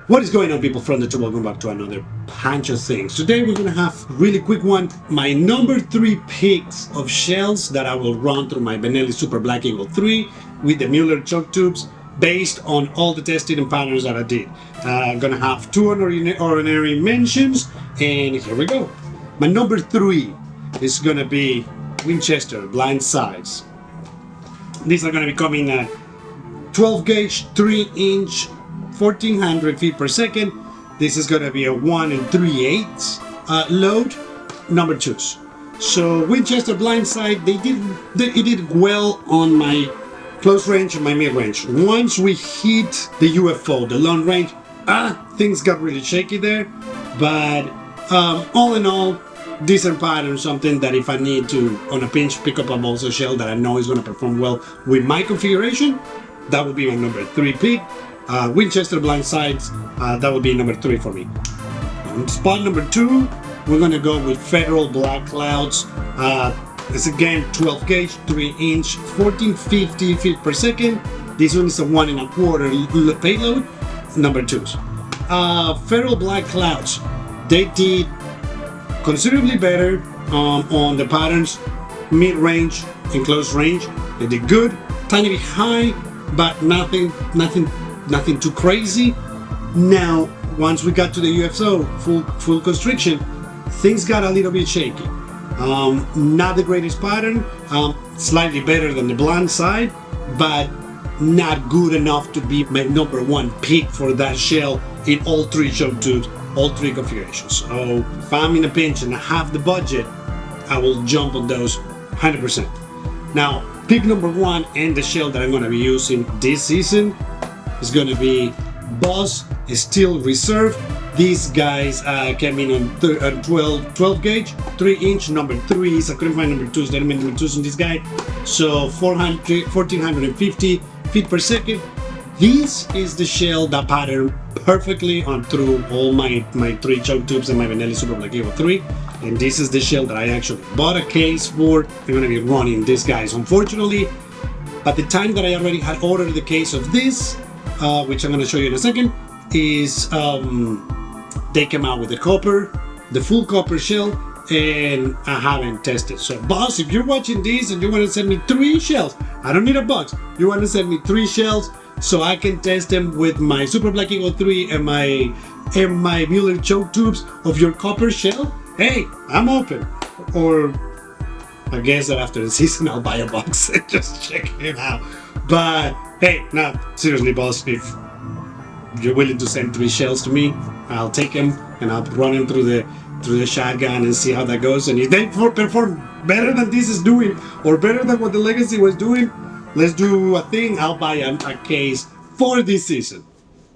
What is going on, people from the top? Welcome back to another bunch of things. Today we're gonna have really quick one. My number 3 picks of shells that I will run through my Benelli Super Black Eagle 3 with the Müller Choke tubes based on all the testing and patterns that I did. I'm gonna have 2 honorary mentions, and here we go. My number 3 is gonna be Winchester blind sides. These are gonna be coming at 12 gauge, 3 inch, 1400 feet per second. This is going to be a 1 3/8 load, number 2s. So Winchester blindside, it did well on my close range and my mid range. Once we hit the UFO, the long range, things got really shaky there. But all in all, decent pattern, something that if I need to on a pinch pick up a balsa shell that I know is going to perform well with my configuration, that would be my number 3 pick. Winchester blind sides, that would be number 3 for me. On spot number 2, we're gonna go with Federal Black Clouds. It's again 12 gauge, 3 inch, 1450 feet per second. This one is a 1 1/4 payload, number 2s. Federal Black Clouds, they did considerably better on the patterns, mid range and close range. They did good, tiny bit high, but nothing too crazy. Now, once we got to the UFO full constriction, things got a little bit shaky. Not the greatest pattern, slightly better than the blind side, but not good enough to be my number 1 pick for that shell in all 3 choke tubes, all 3 configurations. So if I'm in a pinch and I have the budget, I will jump on those 100%. Now, pick number 1 and the shell that I'm going to be using this season is going to be Boss Steel Reserve. These guys came in on 12 gauge, 3 inch, number 3s. I couldn't find number 2s, there are number 2s on this guy. So 1450 feet per second. This is the shell that patterned perfectly on through all my 3 choke tubes and my Benelli Super Black Eagle 3. And this is the shell that I actually bought a case for. I'm going to be running these guys. Unfortunately, at the time that I already had ordered the case of this, which I'm going to show you in a second, is they came out with the full copper shell, and I haven't tested. So boss, if you're watching this and you want to send me 3 shells, I don't need a box, you want to send me 3 shells so I can test them with my Super Black Eagle 3 and my Müller Choke tubes of your copper shell, hey, I'm open. Or I guess that after the season I'll buy a box and just check it out. But hey, no, seriously, boss, if you're willing to send 3 shells to me, I'll take them and I'll run them through the shotgun and see how that goes. And if they perform better than this is doing, or better than what the Legacy was doing, let's do a thing. I'll buy a case for this season.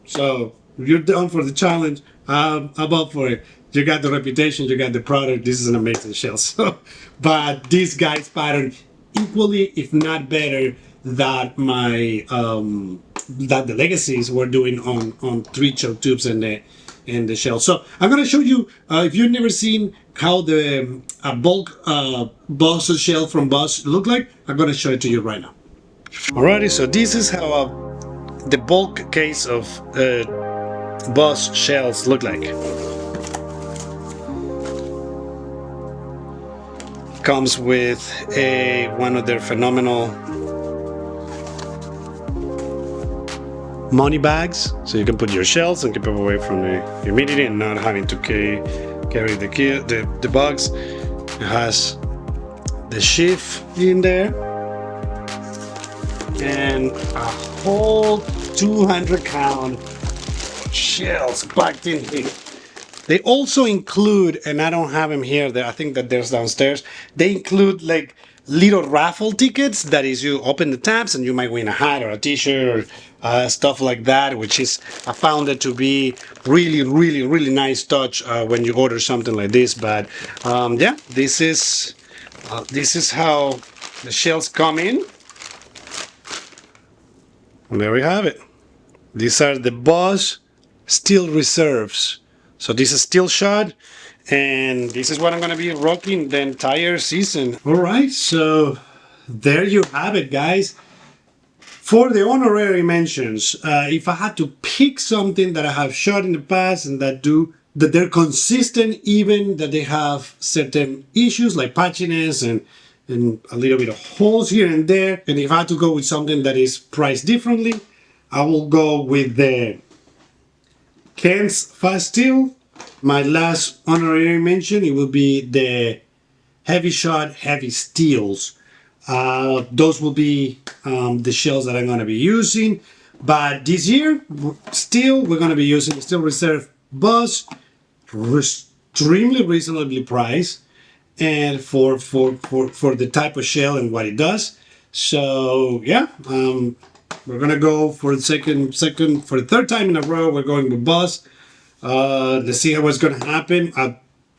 So if you're down for the challenge, I'm up for it. You got the reputation, you got the product. This is an amazing shell. So, but these guys pattern equally, if not better, that that the Legacies were doing on 3 choke tubes and the shell. So I'm gonna show you, if you've never seen how the bulk Boss shell from Boss look like, I'm gonna show it to you right now. Alrighty, so this is how the bulk case of Boss shells look like. Comes with one of their phenomenal money bags, so you can put your shells and keep them away from the humidity and not having to carry the bugs. It has the sheath in there and a whole 200 count shells packed in here. They also include, and I don't have them here, I think that there's downstairs, they include like little raffle tickets. That is, you open the tabs and you might win a hat or a t-shirt or stuff like that, which is, I found it to be really nice touch when you order something like this. But yeah, this is how the shells come in. And there we have it. These are the Boss Steel Reserves. So this is steel shot, and this is what I'm gonna be rocking the entire season. All right, so there you have it, guys. For the honorary mentions, if I had to pick something that I have shot in the past and that they're consistent, even that they have certain issues like patchiness and a little bit of holes here and there, and if I had to go with something that is priced differently, I will go with the Ken's Fast Steel. My last honorary mention, it will be the Heavy Shot Heavy Steels. Those will be the shells that I'm going to be using. But this year, still, we're going to be using the Steel Reserve Buzz, extremely reasonably priced, and for the type of shell and what it does. So yeah, we're gonna go for the for the third time in a row. We're going with Buzz. Let's see how it's gonna happen. As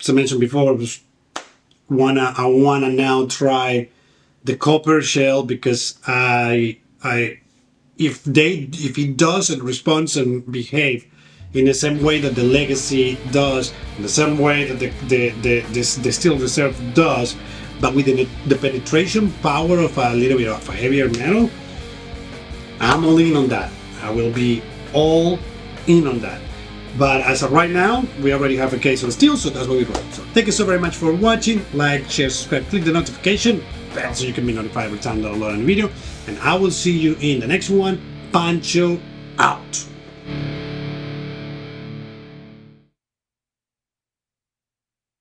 I mentioned before, I wanna now try the copper shell because if it doesn't respond and behave in the same way that the Legacy does, in the same way that the Steel Reserve does, but with the penetration power of a little bit of a heavier metal, I'm all in on that. I will be all in on that. But as of right now, we already have a case of steel, so that's what we got. So thank you so very much for watching. Like, share, subscribe, click the notification bell so you can be notified every time that I upload a video. And I will see you in the next one. Pancho out.